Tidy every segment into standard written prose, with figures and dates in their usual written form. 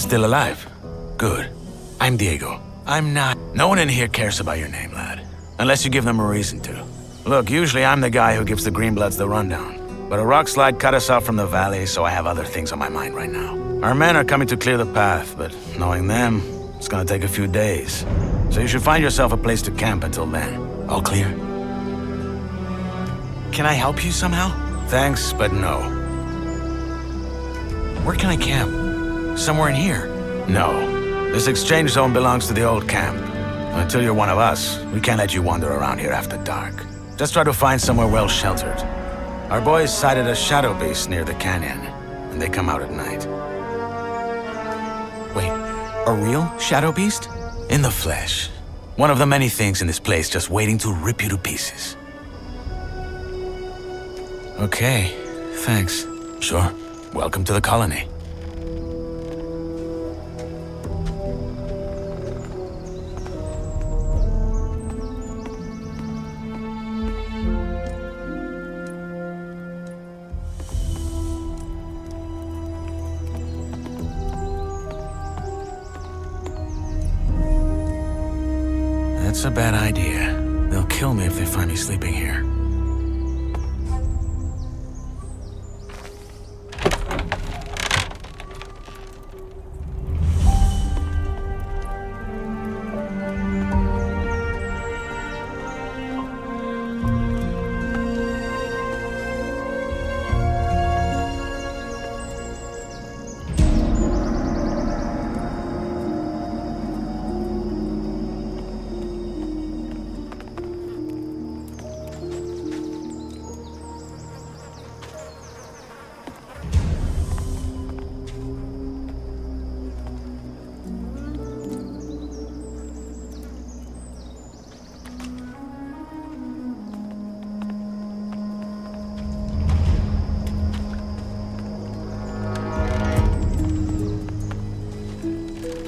Still alive? Good. I'm Diego. I'm not... No one in here cares about your name, lad. Unless you give them a reason to. Look, usually I'm the guy who gives the Greenbloods the rundown. But a rock slide cut us off from the valley, so I have other things on my mind right now. Our men are coming to clear the path, but knowing them, it's gonna take a few days. So you should find yourself a place to camp until then. All clear? Can I help you somehow? Thanks, but no. Where can I camp? Somewhere in here? No. This exchange zone belongs to the old camp. Until you're one of us, we can't let you wander around here after dark. Just try to find somewhere well sheltered. Our boys sighted a shadow beast near the canyon, and they come out at night. Wait, a real shadow beast? In the flesh. One of the many things in this place just waiting to rip you to pieces. Okay, thanks. Sure. Welcome to the colony. That's a bad idea. They'll kill me if they find me sleeping here.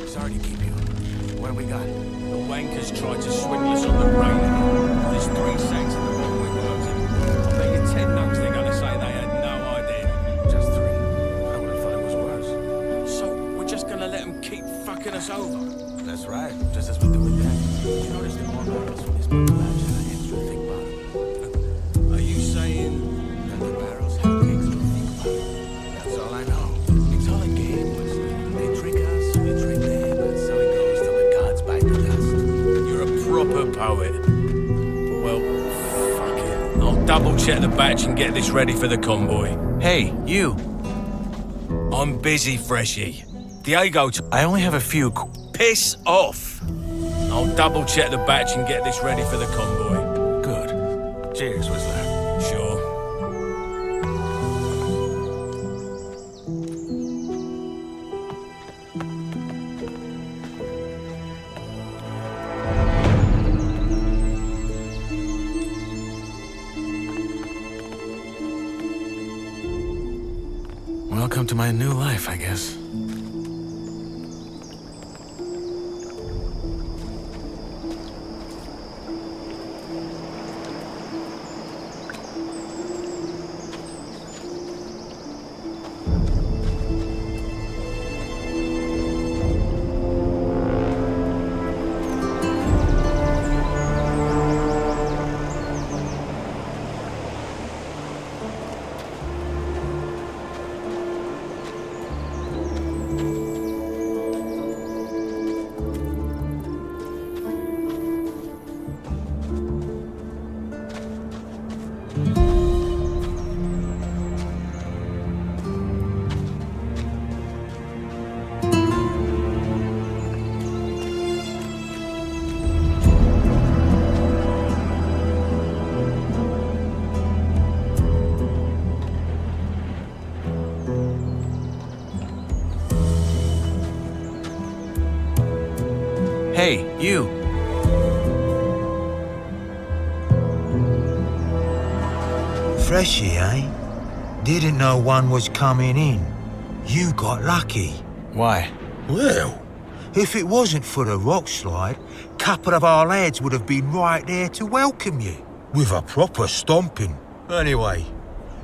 Sorry to keep you. What have we got? The wankers tried to swindle us on the railing. There's 3 sacks in the room we worked in. I bet you 10 nugs they're gonna say they had no idea. Just 3. I would have thought it was worse. So, we're just gonna let them keep fucking us over? That's right, just as we do with them. You notice the more barrels from these metal badges and extra thick bottom. Are you saying... That the barrels have extra thick bottom? That's all I know. It's all a game, Wesley. They trick us, we trick them, and so it goes till the gods bite the dust. You're a proper poet. Well, fuck it. I'll double-check the batch and get this ready for the convoy. Hey, you. I'm busy, Freshie. Diego, I only have a few piss off. I'll double-check the batch and get this ready for the convoy. Good. Cheers, Whistler. Sure. Welcome to my new life, I guess. Hey, you. Freshie, eh? Didn't know one was coming in. You got lucky. Why? Well, if it wasn't for the rock slide, a couple of our lads would have been right there to welcome you. With a proper stomping. Anyway,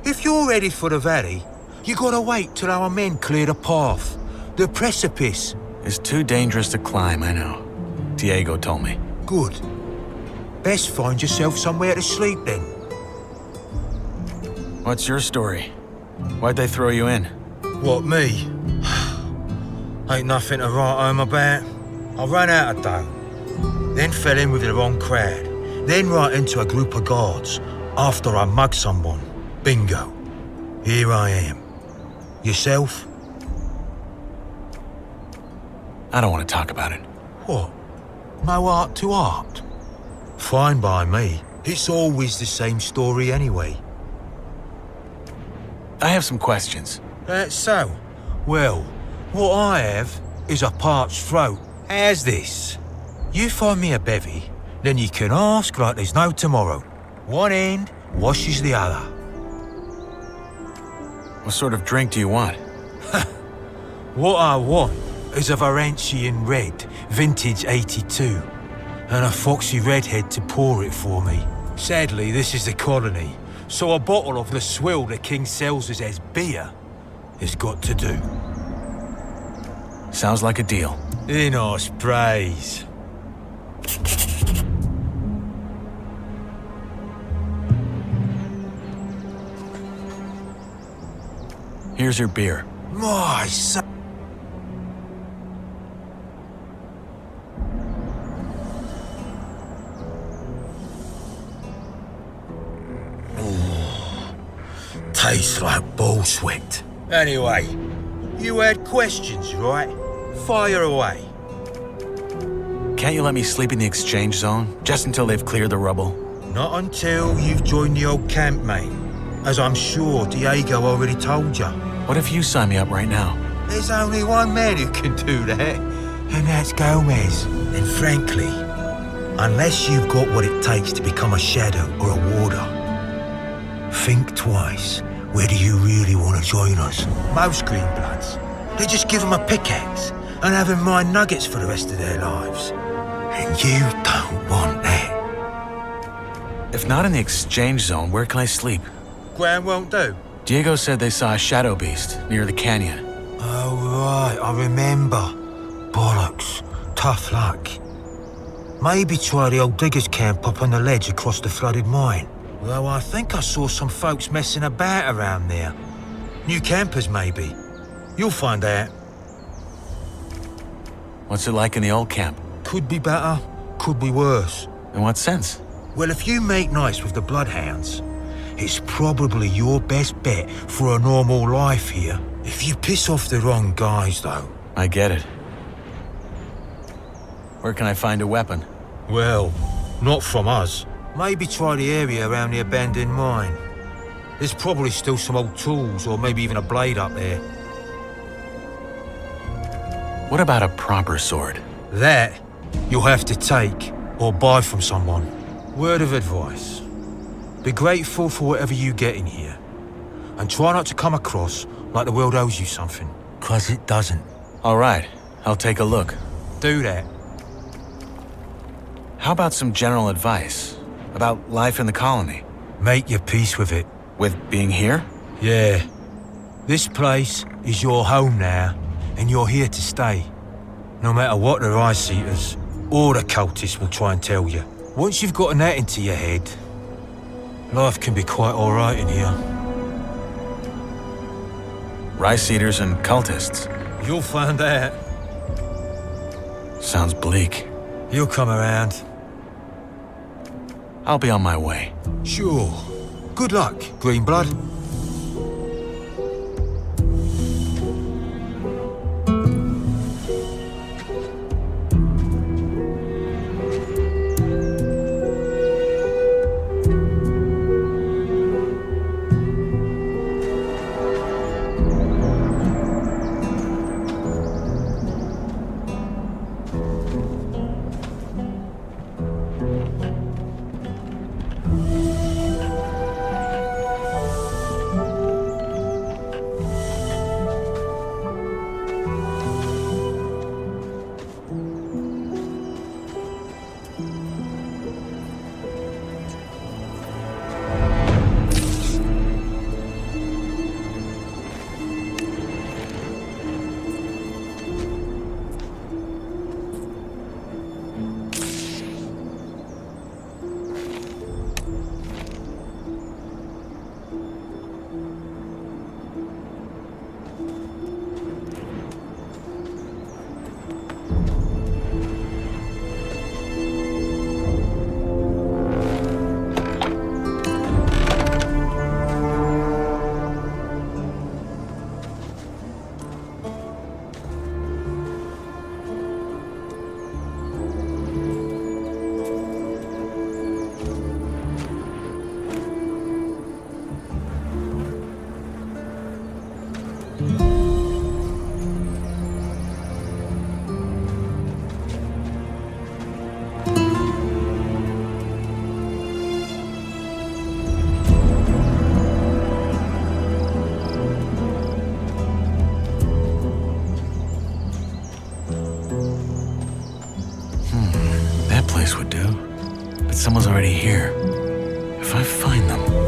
if you're ready for the valley, you gotta wait till our men clear the path. The precipice. It's too dangerous to climb, I know. Diego told me. Good. Best find yourself somewhere to sleep then. What's your story? Why'd they throw you in? What, me? Ain't nothing to write home about. I ran out of dough. Then fell in with the wrong crowd. Then right into a group of guards. After I mugged someone. Bingo. Here I am. Yourself? I don't want to talk about it. What? No art to art? Fine by me. It's always the same story anyway. I have some questions. That's so. Well, what I have is a parched throat. How's this? You find me a bevy, then you can ask like there's no tomorrow. One end washes the other. What sort of drink do you want? What I want is a Varantian red, vintage 82, and a foxy redhead to pour it for me. Sadly, this is the colony, so a bottle of the swill the king sells us as beer has got to do. Sounds like a deal. In us praise. Here's your beer. My son. Tastes like bull sweat. Anyway, you had questions, right? Fire away. Can't you let me sleep in the exchange zone, just until they've cleared the rubble? Not until you've joined the old camp, mate. As I'm sure Diego already told you. What if you sign me up right now? There's only one man who can do that, and that's Gomez. And frankly, unless you've got what it takes to become a shadow or a warder, think twice. Whether you really want to join us. Most Greenbloods, they just give them a pickaxe and have them mine nuggets for the rest of their lives. And you don't want that. If not in the exchange zone, where can I sleep? Ground won't do. Diego said they saw a shadow beast near the canyon. Oh, right, I remember. Bollocks. Tough luck. Maybe try the old diggers' camp up on the ledge across the flooded mine. Though I think I saw some folks messing about around there. New campers, maybe. You'll find out. What's it like in the old camp? Could be better, could be worse. In what sense? Well, if you make nice with the bloodhounds, it's probably your best bet for a normal life here. If you piss off the wrong guys, though. I get it. Where can I find a weapon? Well, not from us. Maybe try the area around the abandoned mine. There's probably still some old tools, or maybe even a blade up there. What about a proper sword? That you'll have to take, or buy from someone. Word of advice. Be grateful for whatever you get in here. And try not to come across like the world owes you something. 'Cause it doesn't. All right, I'll take a look. Do that. How about some general advice about life in the colony? Make your peace with it. With being here? Yeah. This place is your home now, and you're here to stay. No matter what the Rice-Eaters or the cultists will try and tell you. Once you've gotten that into your head, life can be quite all right in here. Rice-Eaters and cultists. You'll find out. Sounds bleak. You'll come around. I'll be on my way. Sure. Good luck, Greenblood. place would do. But someone's already here. If I find them...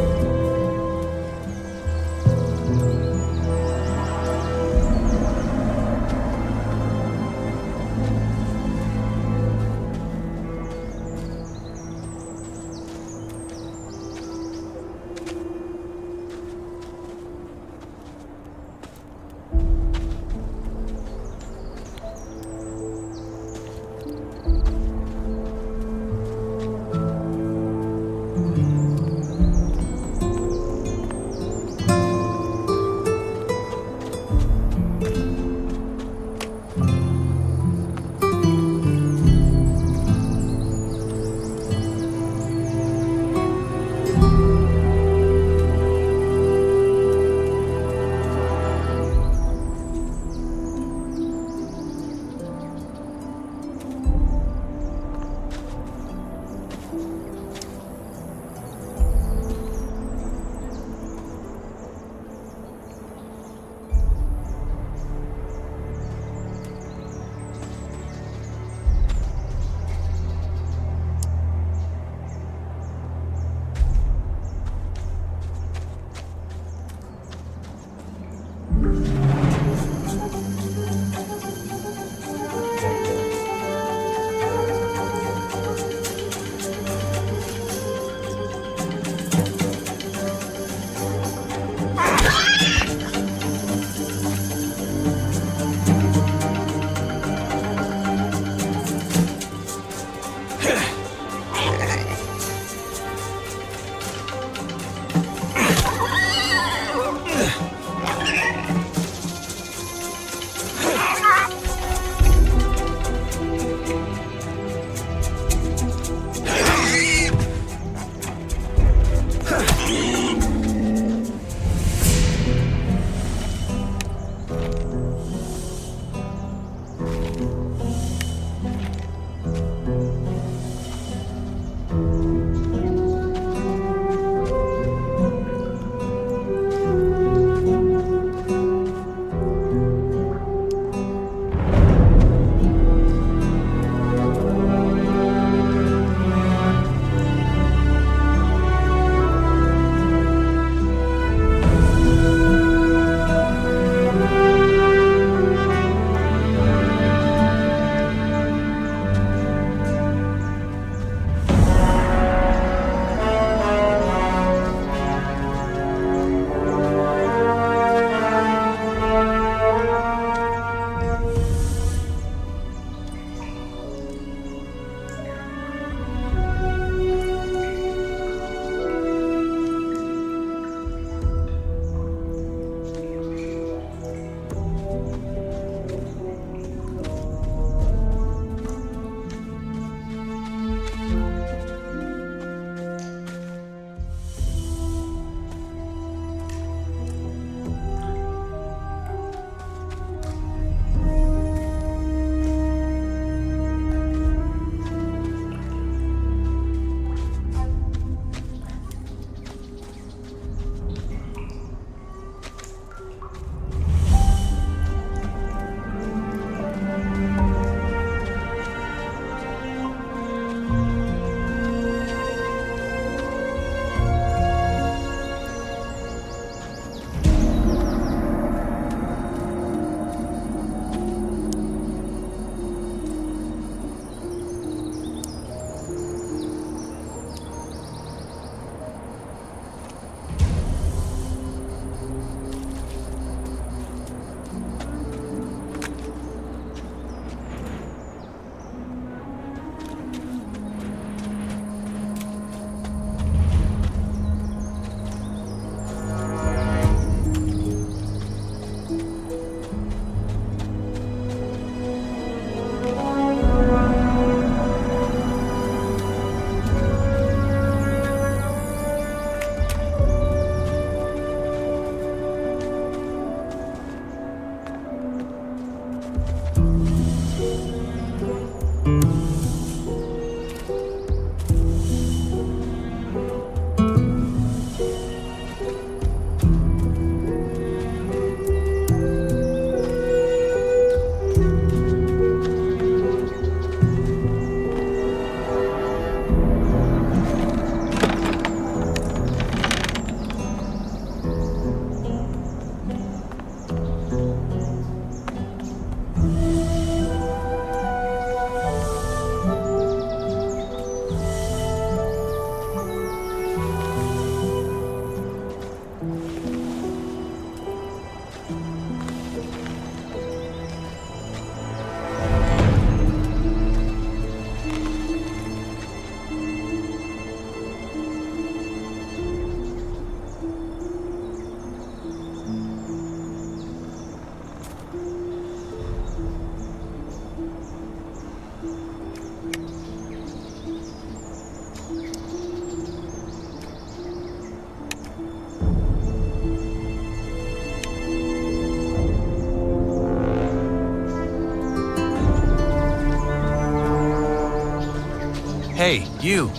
Hey, you.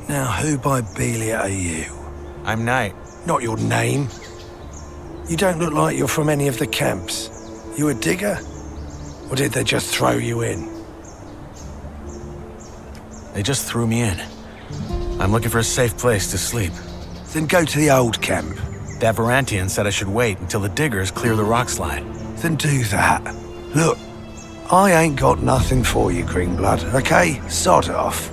Now, who by Belia are you? I'm Knight. Not your name. You don't look like you're from any of the camps. You a digger? Or did they just throw you in? They just threw me in. I'm looking for a safe place to sleep. Then go to the old camp. That Varantian said I should wait until the diggers clear the rock slide. Then do that. Look, I ain't got nothing for you, Greenblood, okay? Sod off.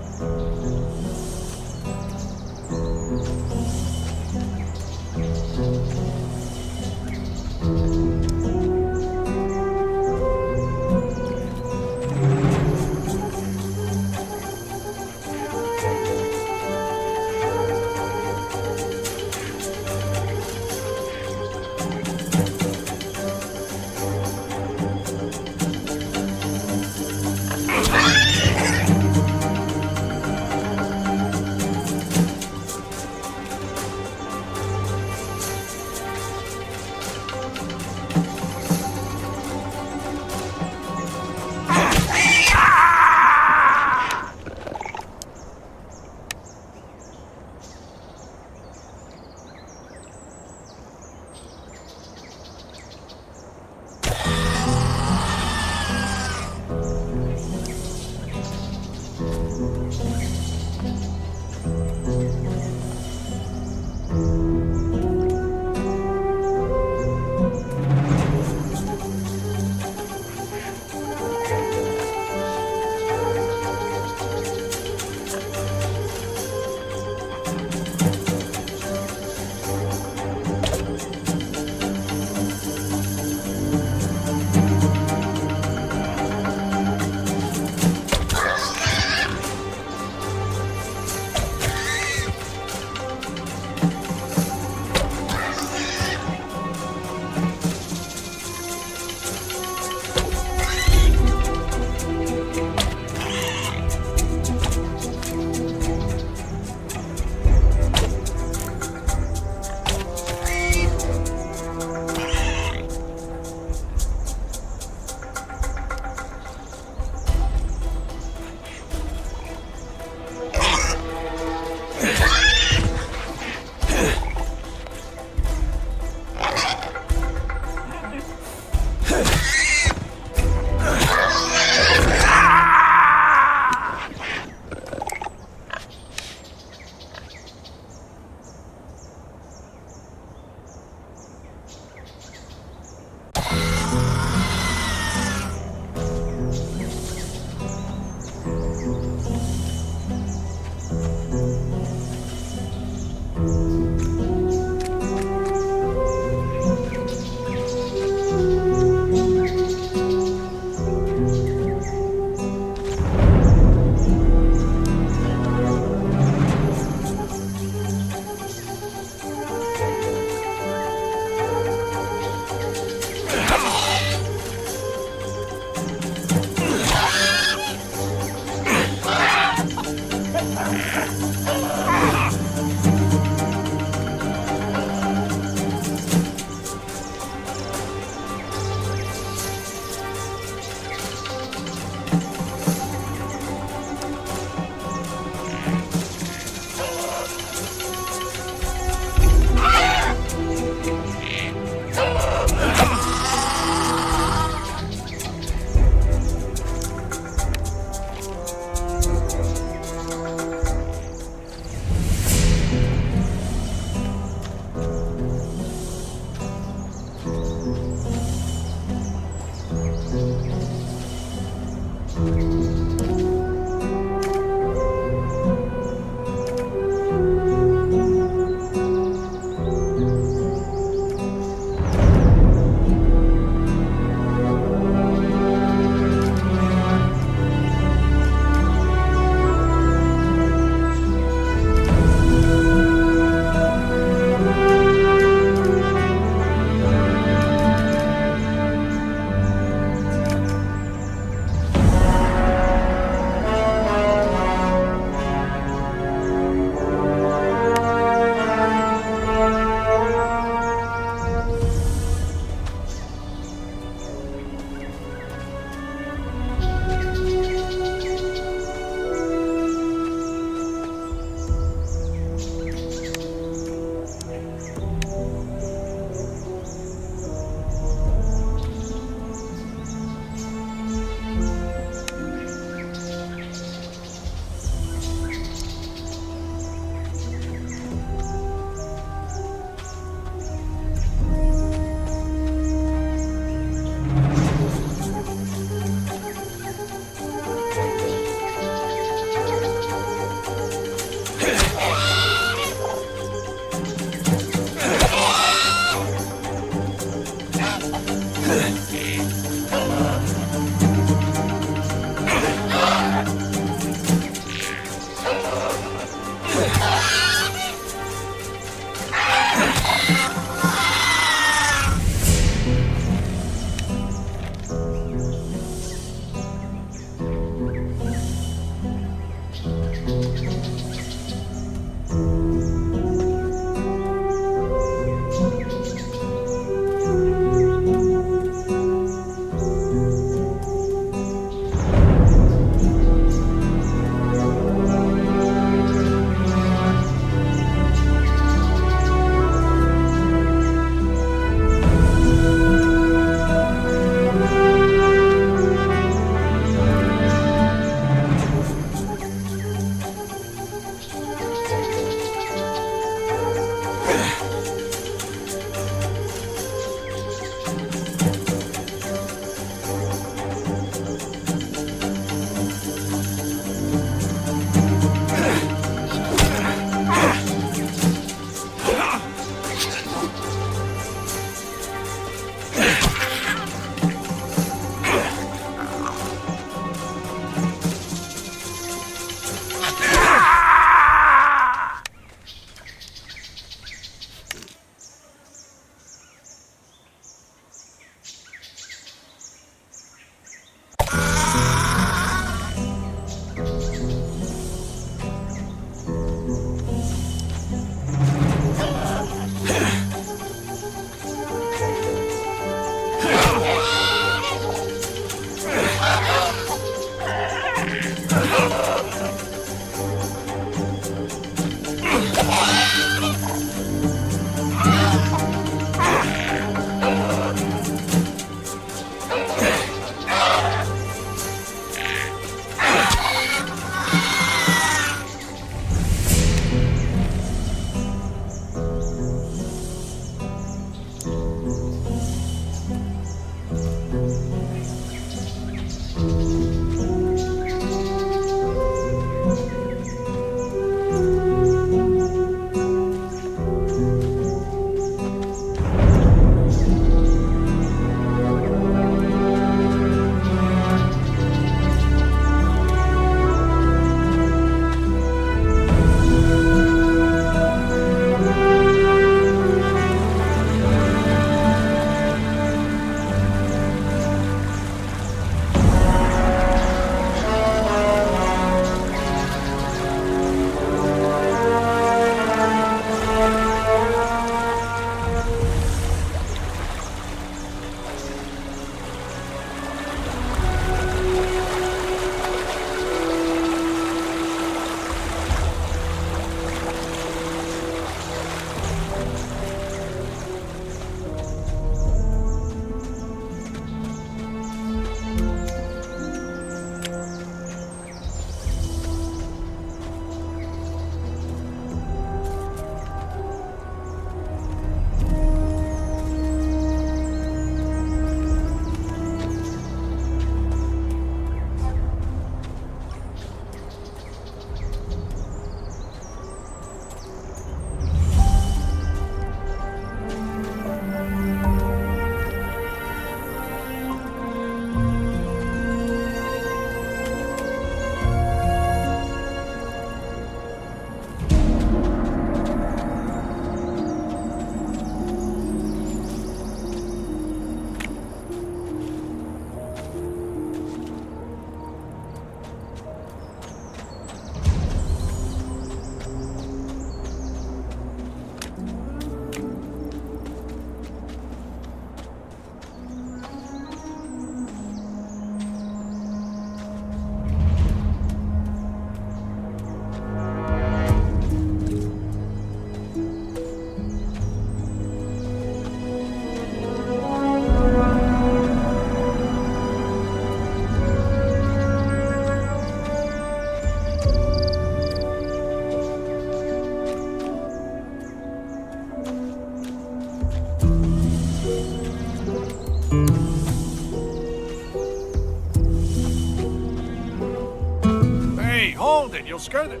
Hold it, you'll skirt it.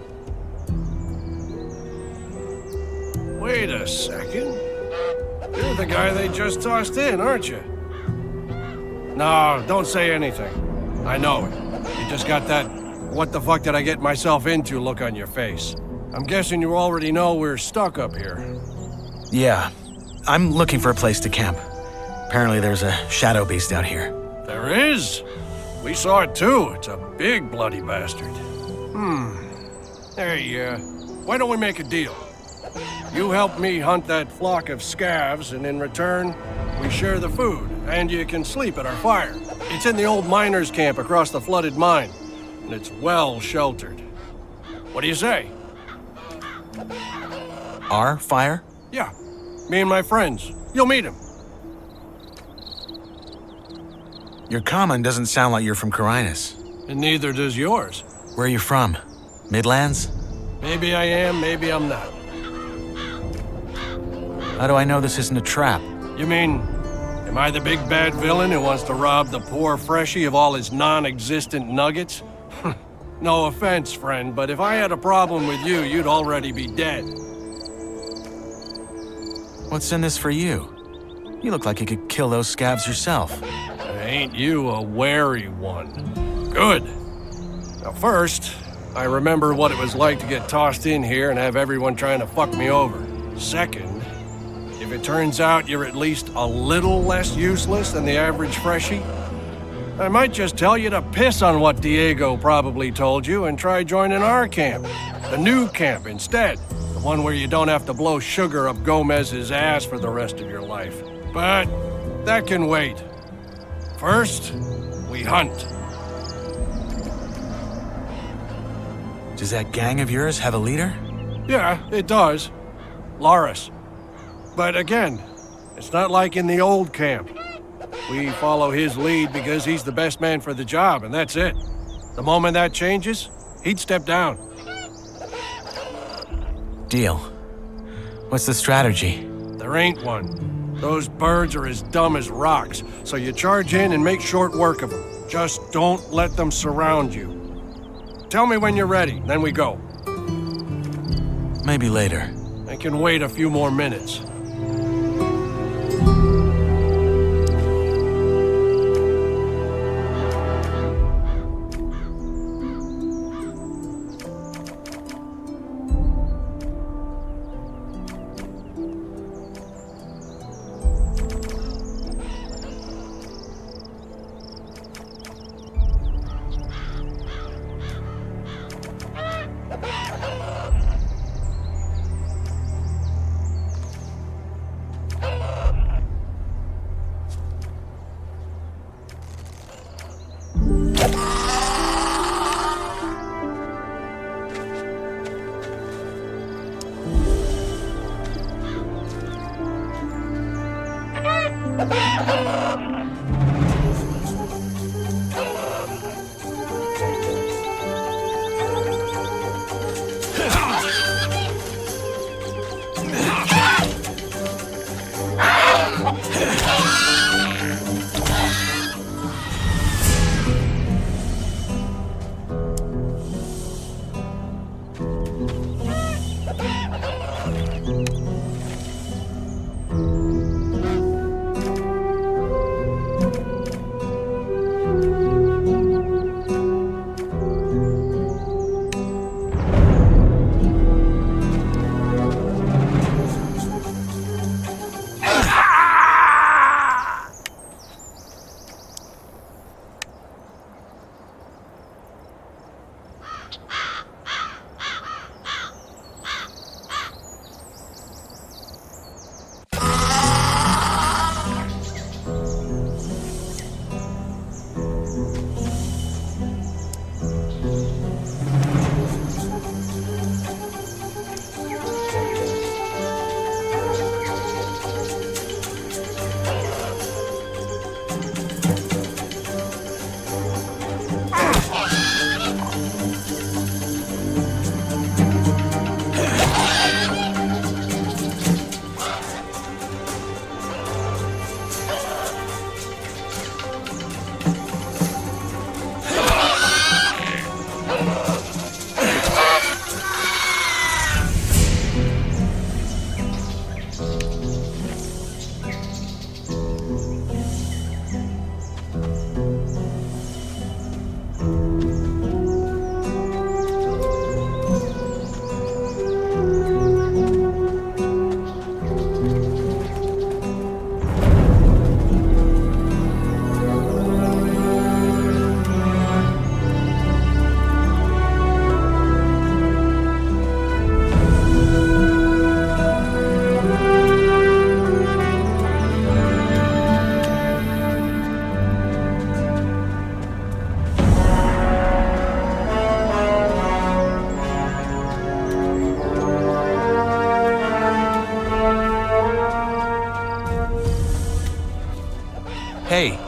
Wait a second. You're the guy they just tossed in, aren't you? No, don't say anything. I know it. You just got that What the fuck did I get myself into look on your face? I'm guessing you already know we're stuck up here. Yeah. I'm looking for a place to camp. Apparently there's a shadow beast out here. There is? We saw it too. It's a big bloody bastard. Hey, why don't we make a deal? You help me hunt that flock of scavs, and in return, we share the food, and you can sleep at our fire. It's in the old miners' camp across the flooded mine, and it's well sheltered. What do you say? Our fire? Yeah, me and my friends. You'll meet them. Your common doesn't sound like you're from Carinus. And neither does yours. Where are you from? Midlands? Maybe I am, maybe I'm not. How do I know this isn't a trap? You mean, am I the big bad villain who wants to rob the poor freshie of all his non-existent nuggets? No offense, friend, but if I had a problem with you, you'd already be dead. What's in this for you? You look like you could kill those scabs yourself. Ain't you a wary one? Good. Now first, I remember what it was like to get tossed in here and have everyone trying to fuck me over. Second, if it turns out you're at least a little less useless than the average freshie, I might just tell you to piss on what Diego probably told you and try joining our camp. The new camp instead. The one where you don't have to blow sugar up Gomez's ass for the rest of your life. But that can wait. First, we hunt. Does that gang of yours have a leader? Yeah, it does. Loris. But again, it's not like in the old camp. We follow his lead because he's the best man for the job, and that's it. The moment that changes, he'd step down. Deal. What's the strategy? There ain't one. Those birds are as dumb as rocks, so you charge in and make short work of them. Just don't let them surround you. Tell me when you're ready, then we go. Maybe later. I can wait a few more minutes.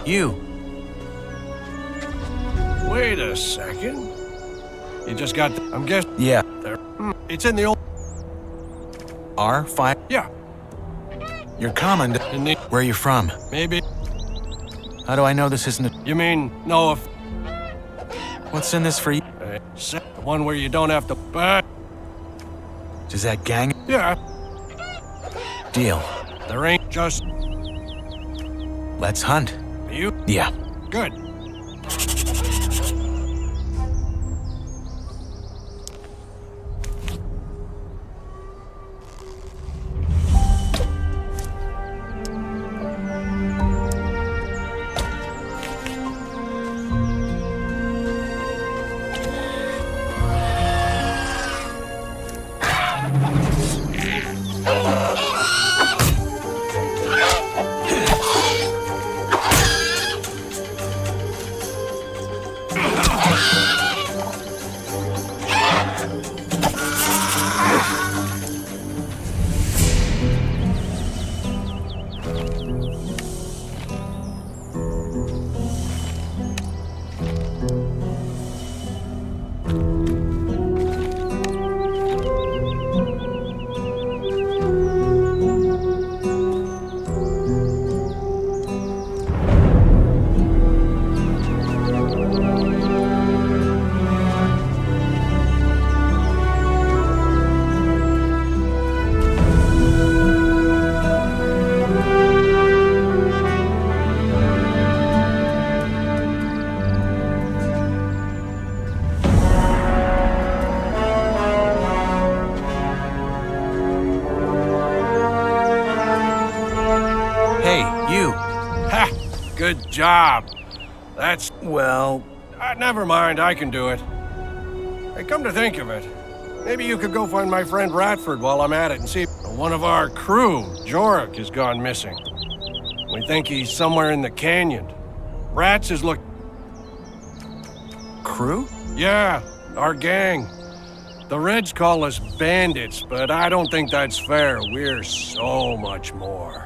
You. Wait a second. You just got I'm guessing Yeah. there. It's in the old... R5? Yeah, You're common. in the... Where are you from? Maybe... How do I know this isn't a... You mean, no, if... What's in this for you? The one where you don't have to... But... Is that gang? Yeah, Deal. there ain't just... Let's hunt. You? Yeah. Good. Hey, you. Ha! Good job. That's... Well, never mind, I can do it. Hey, come to think of it, maybe you could go find my friend Ratford while I'm at it and see if one of our crew, Jorik, has gone missing. We think he's somewhere in the canyon. Rats is look... crew? Yeah, our gang. The Reds call us bandits, but I don't think that's fair. We're so much more.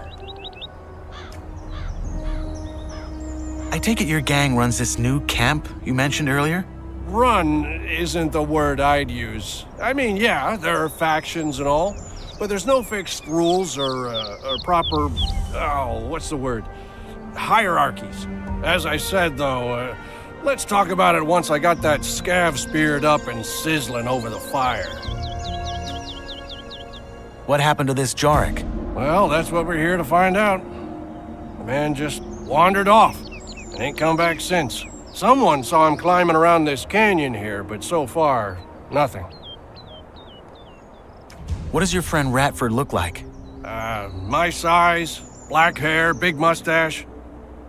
I take it your gang runs this new camp you mentioned earlier? Run isn't the word I'd use. I mean, yeah, there are factions and all, but there's no fixed rules or proper, what's the word? Hierarchies. As I said, though, let's talk about it once I got that scav speared up and sizzling over the fire. What happened to this Jorik? Well, that's what we're here to find out. The man just wandered off and ain't come back since. Someone saw him climbing around this canyon here, but so far, nothing. What does your friend Ratford look like? My size, black hair, big mustache.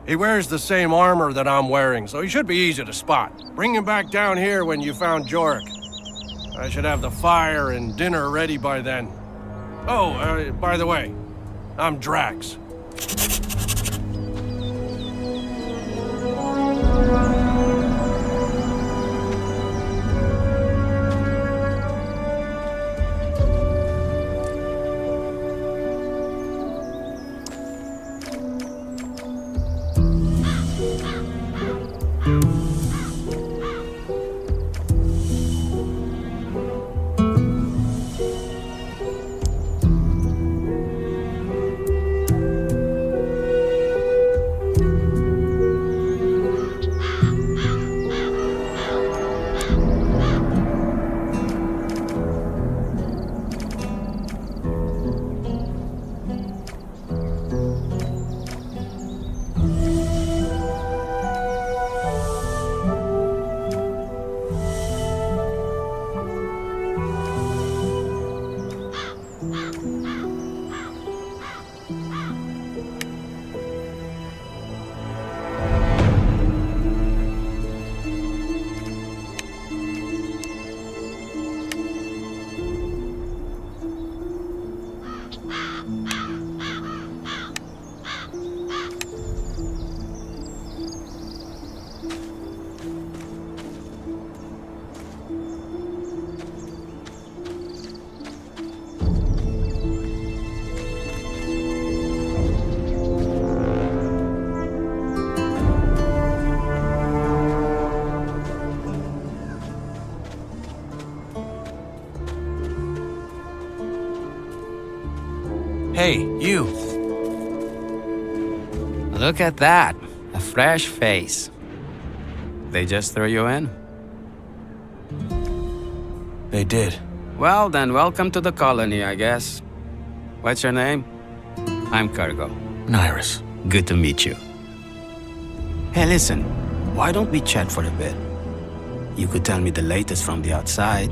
He wears the same armor that I'm wearing, so he should be easy to spot. Bring him back down here when you found Jorik. I should have the fire and dinner ready by then. Oh, by the way, I'm Drax. Hey, you. Look at that. A fresh face. They just threw you in? They did. Well, then welcome to the colony, I guess. What's your name? I'm Cargo. Nyrus. Good to meet you. Hey, listen. Why don't we chat for a bit? You could tell me the latest from the outside,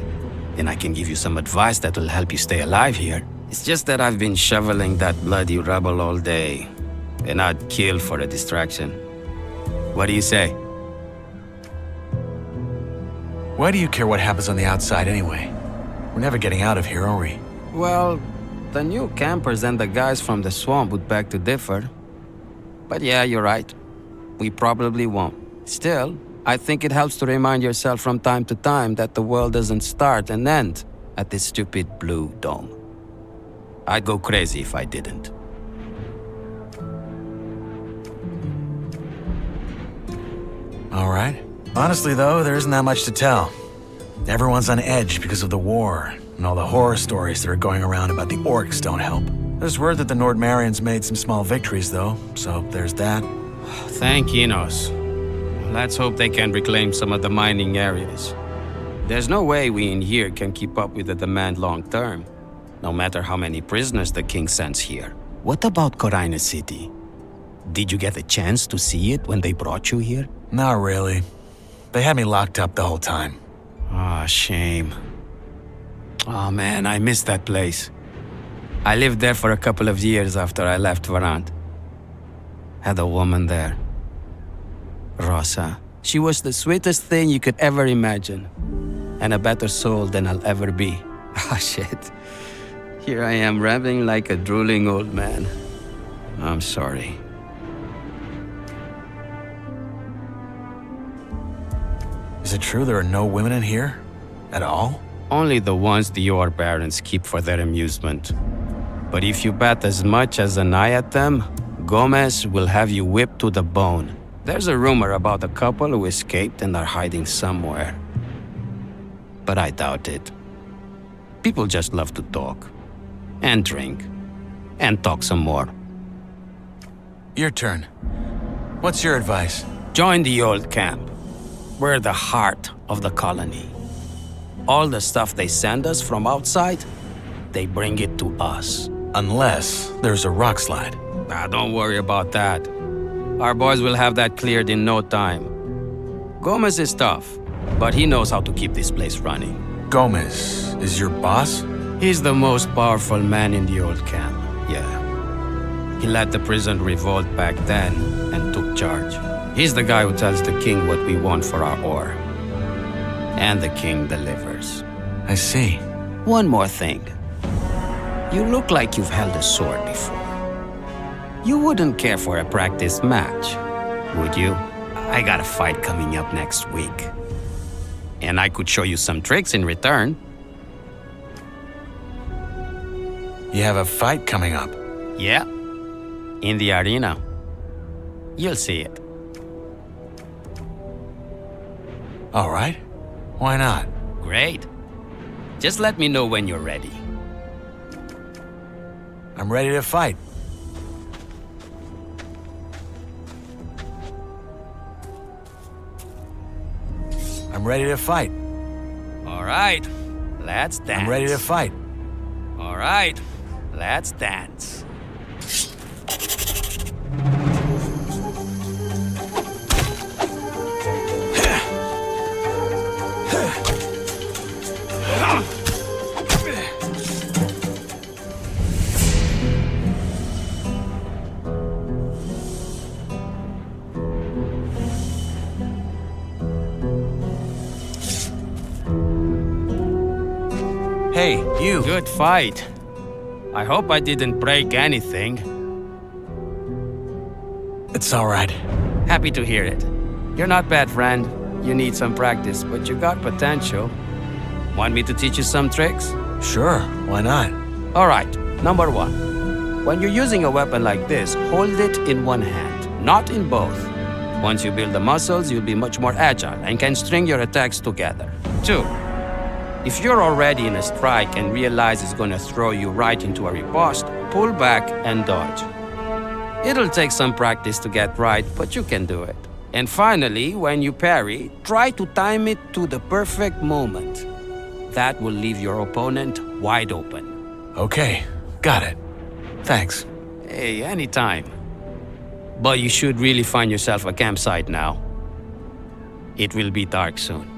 and I can give you some advice that will help you stay alive here. It's just that I've been shoveling that bloody rubble all day, and I'd kill for a distraction. What do you say? Why do you care what happens on the outside anyway? We're never getting out of here, are we? Well, the new campers and the guys from the swamp would beg to differ. But yeah, you're right. We probably won't. Still, I think it helps to remind yourself from time to time that the world doesn't start and end at this stupid blue dome. I'd go crazy if I didn't. All right. Honestly, though, there isn't that much to tell. Everyone's on edge because of the war, and all the horror stories that are going around about the orcs don't help. There's word that the Nordmarians made some small victories, though, so there's that. Thank Enos. Let's hope they can reclaim some of the mining areas. There's no way we in here can keep up with the demand long term, no matter how many prisoners the king sends here. What about Corina City? Did you get a chance to see it when they brought you here? Not really. They had me locked up the whole time. Ah, shame. Oh man, I miss that place. I lived there for a couple of years after I left Varant. Had a woman there. Rosa. She was the sweetest thing you could ever imagine. And a better soul than I'll ever be. Ah, shit. Here I am rambling like a drooling old man. I'm sorry. Is it true there are no women in here? At all? Only the ones the your parents keep for their amusement. But if you bet as much as an eye at them, Gomez will have you whipped to the bone. There's a rumor about a couple who escaped and are hiding somewhere. But I doubt it. People just love to talk. And drink. And talk some more. Your turn. What's your advice? Join the old camp. We're the heart of the colony. All the stuff they send us from outside, they bring it to us. Unless there's a rock slide. Don't worry about that. Our boys will have that cleared in no time. Gomez is tough, but he knows how to keep this place running. Gomez is your boss? He's the most powerful man in the old camp, yeah. He led the prison revolt back then and took charge. He's the guy who tells the king what we want for our ore. And the king delivers. I see. One more thing. You look like you've held a sword before. You wouldn't care for a practice match, would you? I got a fight coming up next week. And I could show you some tricks in return. You have a fight coming up? Yeah. In the arena. You'll see it. All right. Why not? Great. Just let me know when you're ready. I'm ready to fight. I'm ready to fight. All right. Let's dance. I'm ready to fight. All right. Let's dance. Hey, you. Good fight. I hope I didn't break anything. It's all right. Happy to hear it. You're not bad, friend. You need some practice, but you got potential. Want me to teach you some tricks? Sure, why not? All right, number one. When you're using a weapon like this, hold it in one hand, not in both. Once you build the muscles, you'll be much more agile and can string your attacks together. Two, if you're already in a strike and realize it's gonna throw you right into a riposte, pull back and dodge. It'll take some practice to get right, but you can do it. And finally, when you parry, try to time it to the perfect moment. That will leave your opponent wide open. Okay, got it. Thanks. Hey, anytime. But you should really find yourself a campsite now. It will be dark soon.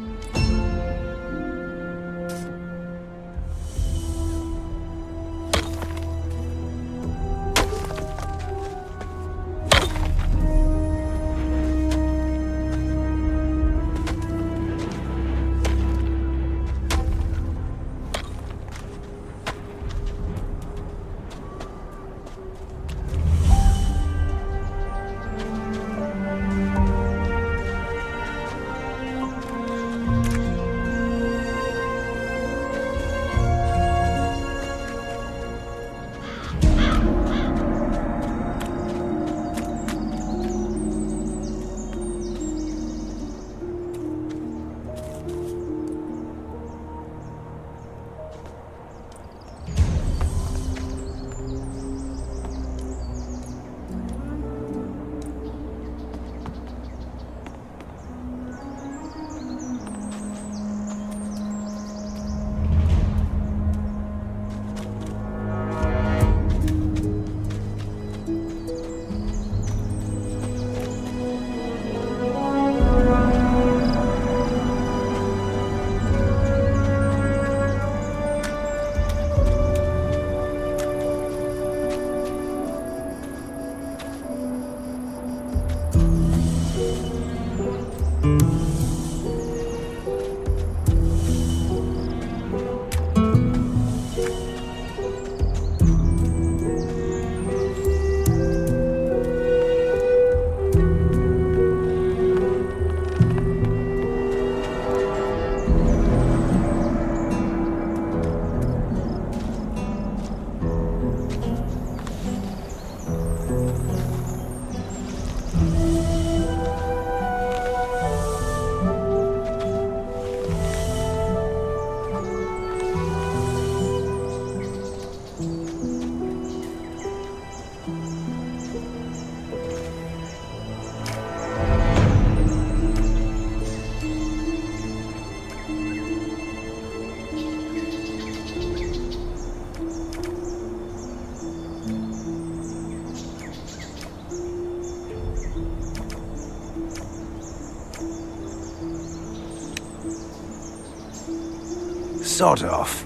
Sod off.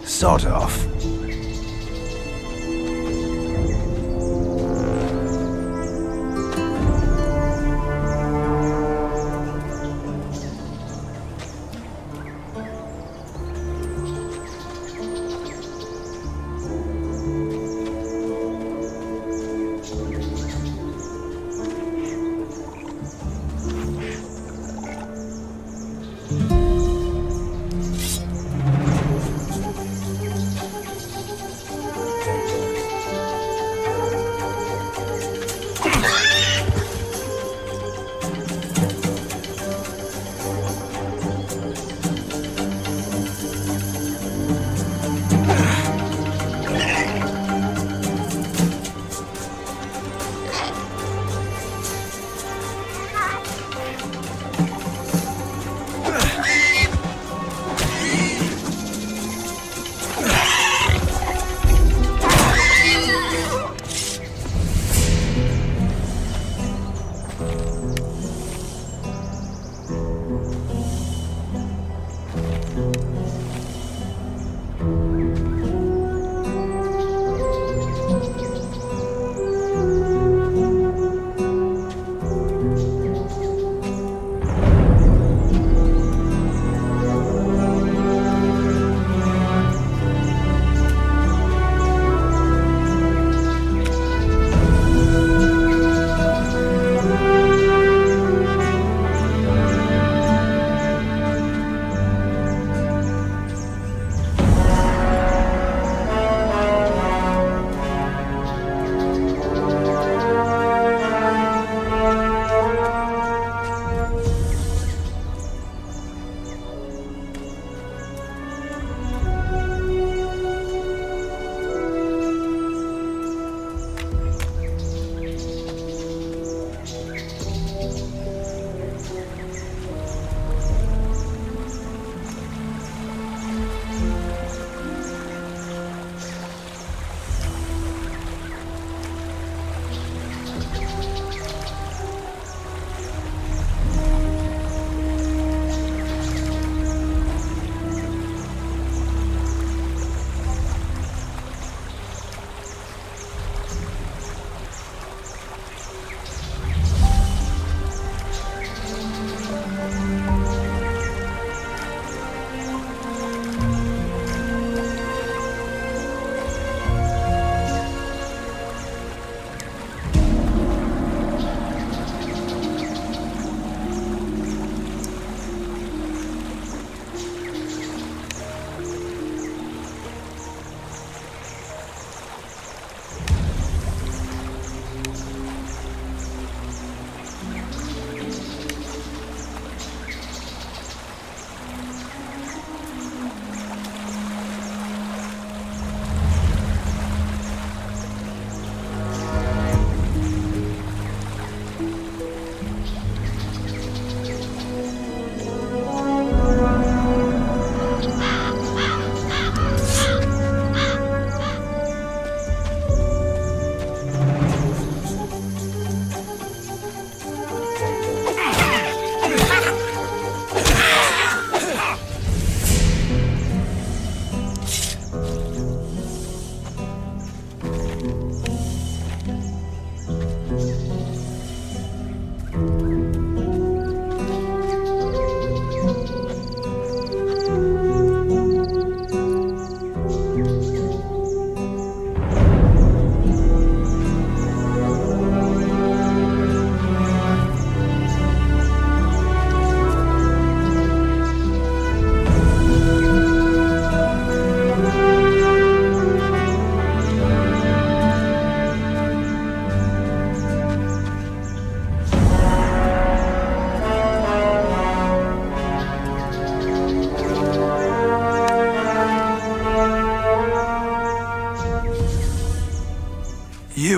Sod off.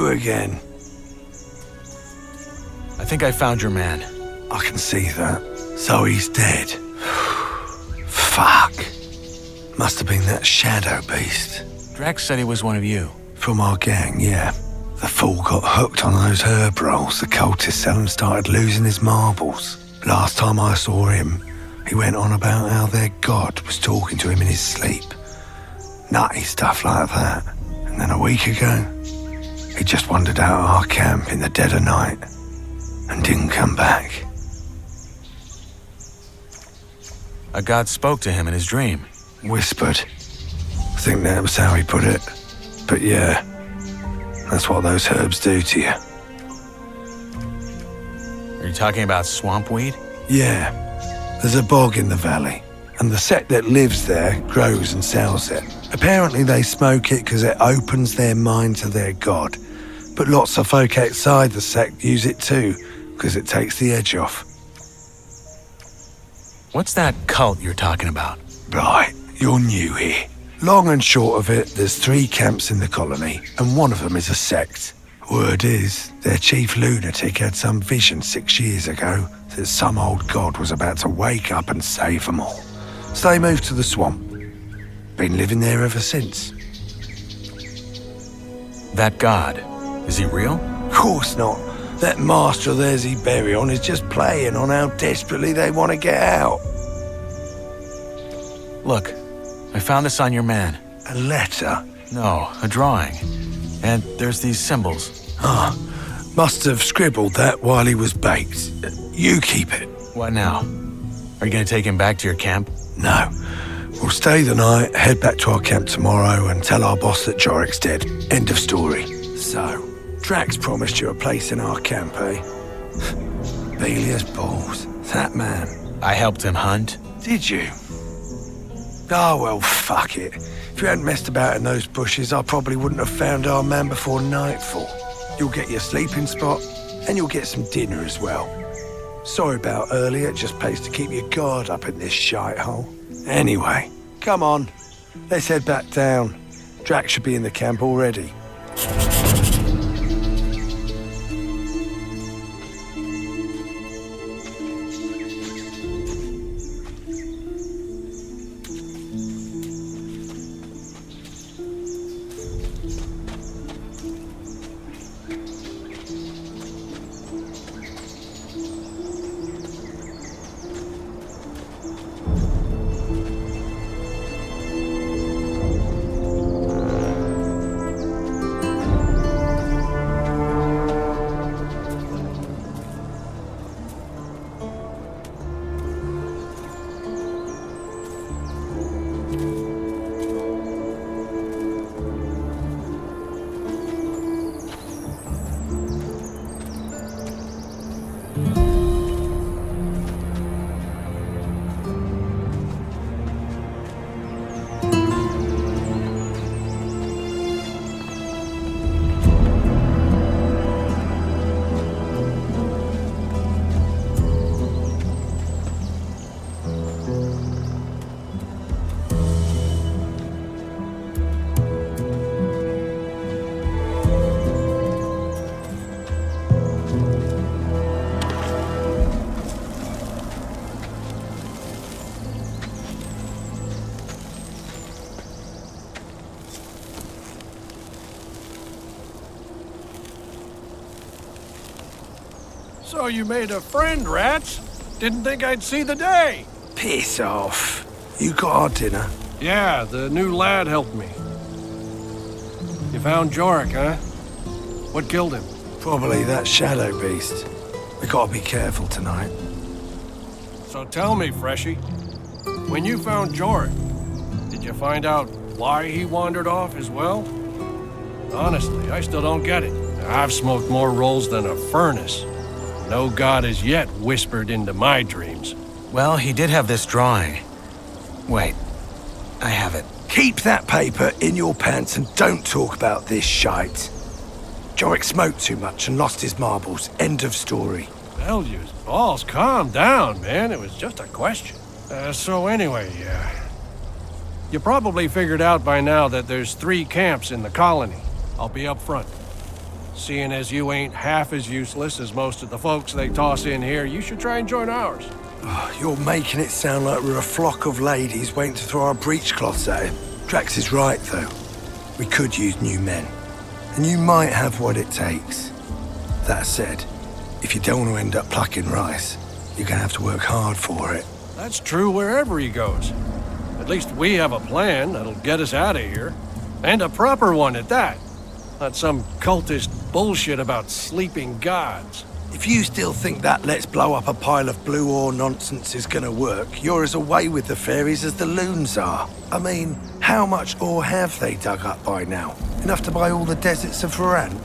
You again. I think I found your man. I can see that. So he's dead. Fuck. Must have been that shadow beast. Drax said he was one of you. From our gang, yeah. The fool got hooked on those herb rolls the cultists sell and started losing his marbles. Last time I saw him, he went on about how their god was talking to him in his sleep. Nutty stuff like that. And then a week ago, he just wandered out of our camp in the dead of night and didn't come back. A god spoke to him in his dream. Whispered. I think that was how he put it. But yeah, that's what those herbs do to you. Are you talking about swamp weed? Yeah. There's a bog in the valley, and the sect that lives there grows and sells it. Apparently they smoke it because it opens their mind to their god. But lots of folk outside the sect use it too, because it takes the edge off. What's that cult you're talking about? Right, you're new here. Long and short of it, there's 3 camps in the colony, and one of them is a sect. Word is, their chief lunatic had some vision 6 years ago that some old god was about to wake up and save them all. So they moved to the swamp. Been living there ever since. That god, is he real? Of course not. That master of theirs he bury on is just playing on how desperately they want to get out. Look, I found this on your man. A letter? No, a drawing. And there's these symbols. Must have scribbled that while he was baked. You keep it. What now? Are you gonna take him back to your camp? No. We'll stay the night, head back to our camp tomorrow and tell our boss that Jorik's dead. End of story. So, Drax promised you a place in our camp, eh? Belia's balls. That man. I helped him hunt. Did you? Oh, well, fuck it. If you hadn't messed about in those bushes, I probably wouldn't have found our man before nightfall. You'll get your sleeping spot, and you'll get some dinner as well. Sorry about earlier, it just pays to keep your guard up in this shithole. Anyway, come on. Let's head back down. Drax should be in the camp already. So you made a friend, Rats? Didn't think I'd see the day. Piss off. You got our dinner? Yeah, the new lad helped me. You found Jorik, huh? What killed him? Probably that shadow beast. We gotta be careful tonight. So tell me, Freshie, when you found Jorik, did you find out why he wandered off as well? Honestly, I still don't get it. I've smoked more rolls than a furnace. No god has yet whispered into my dreams. Well, he did have this drawing. Wait, I have it. Keep that paper in your pants and don't talk about this shite. Jorik smoked too much and lost his marbles. End of story. Bellews, balls, calm down, man. It was just a question. So anyway, you probably figured out by now that there's 3 camps in the colony. I'll be up front. Seeing as you ain't half as useless as most of the folks they toss in here, you should try and join ours. You're making it sound like we're a flock of ladies waiting to throw our breechcloths at him. Drax is right, though. We could use new men. And you might have what it takes. That said, if you don't want to end up plucking rice, you're gonna have to work hard for it. That's true wherever he goes. At least we have a plan that'll get us out of here. And a proper one at that. Not some cultist bullshit about sleeping gods. If you still think that let's blow up a pile of blue ore nonsense is gonna work, you're as away with the fairies as the loons are. I mean, how much ore have they dug up by now? Enough to buy all the deserts of Varan?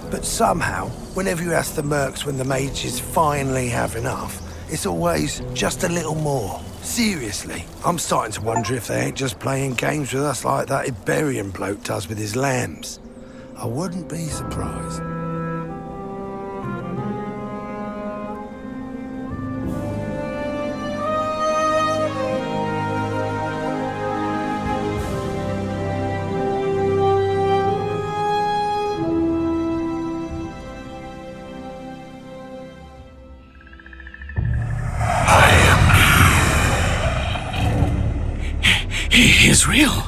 But somehow, whenever you ask the mercs when the mages finally have enough, it's always just a little more. Seriously, I'm starting to wonder if they ain't just playing games with us like that Iberian bloke does with his lambs. I wouldn't be surprised. He is real.